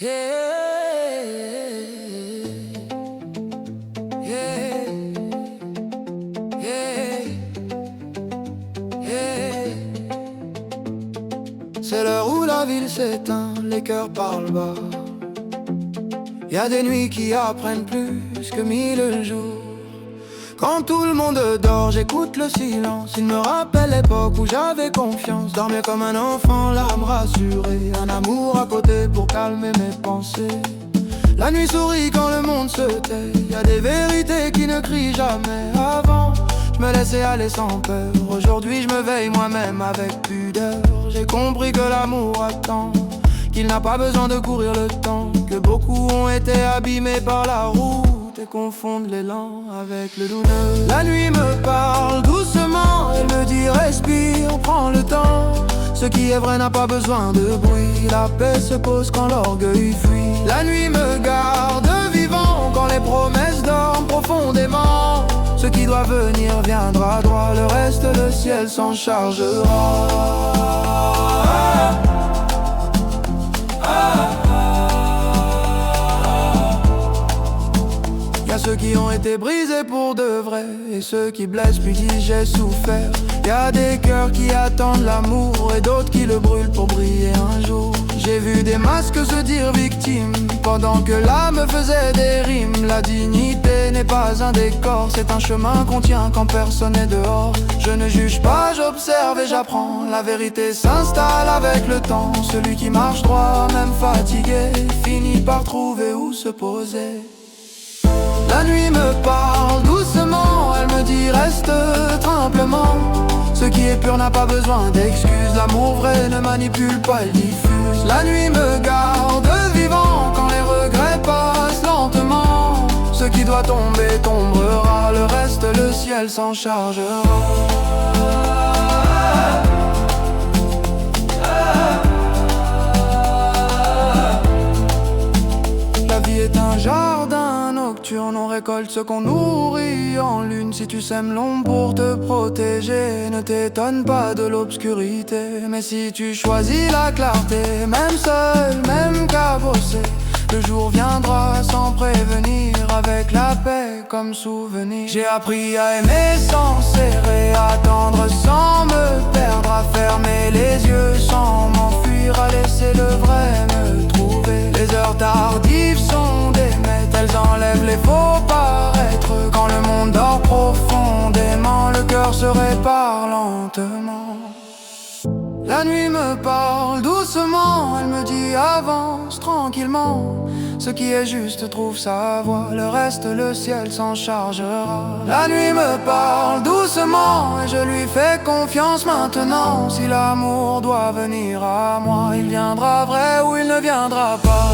Yeah, yeah, yeah, yeah. C'est l'heure où la ville s'éteint, les cœurs parlent bas. Y a des nuits qui apprennent plus que 1000 jours. Quand tout le monde dort, j'écoute le silence. Il me rappelle l'époque où j'avais confiance. Dormir comme un enfant, l'âme rassurée. Un amour à côté pour calmer mes pensées. La nuit sourit quand le monde se tait. Y a des vérités qui ne crient jamais. Avant, je me laissais aller sans peur. Aujourd'hui, je me veille moi-même avec pudeur. J'ai compris que l'amour attend, qu'il n'a pas besoin de courir le temps. Que beaucoup ont été abîmés par la route et confondent l'élan avec le douleur. La nuit me parle doucement, elle me dit respire, prends le temps. Ce qui est vrai n'a pas besoin de bruit. La paix se pose quand l'orgueil fuit. La nuit me garde vivant quand les promesses dorment profondément. Ce qui doit venir viendra droit, le reste le ciel s'en chargera. Y'a ceux qui ont été brisés pour de vrai, et ceux qui blessent puis disent j'ai souffert. Y'a des cœurs qui attendent l'amour, et d'autres qui le brûlent pour briller un jour. J'ai vu des masques se dire victimes, pendant que l'âme faisait des rimes. La dignité n'est pas un décor, c'est un chemin qu'on tient quand personne n'est dehors. Je ne juge pas, j'observe et j'apprends. La vérité s'installe avec le temps. Celui qui marche droit, même fatigué, finit par trouver où se poser. La nuit me parle doucement, elle me dit reste simplement. Ce qui est pur n'a pas besoin d'excuses. L'amour vrai ne manipule pas, il diffuse. La nuit me garde vivant quand les regrets passent lentement. Ce qui doit tomber tombera, le reste le ciel s'en chargera. La vie est un jardin nocturne, on récolte ce qu'on nourrit en lune. Si tu sèmes l'ombre pour te protéger, ne t'étonne pas de l'obscurité. Mais si tu choisis la clarté, même seul, même cabossé, le jour viendra sans prévenir, avec la paix comme souvenir. J'ai appris à aimer sans serrer, à attendre sans me perdre, à fermer les yeux sans m'enfuir, à laisser le vrai me trouver. Les heures tardives sont des maîtres, elles enlèvent les faux paraître. Quand le monde dort profondément, le cœur se répare lentement. La nuit me parle doucement, elle me dit avance tranquillement. Ce qui est juste trouve sa voie, le reste le ciel s'en chargera. La nuit me parle doucement et je lui fais confiance maintenant. Si l'amour doit venir à moi, il viendra vrai ou il ne viendra pas.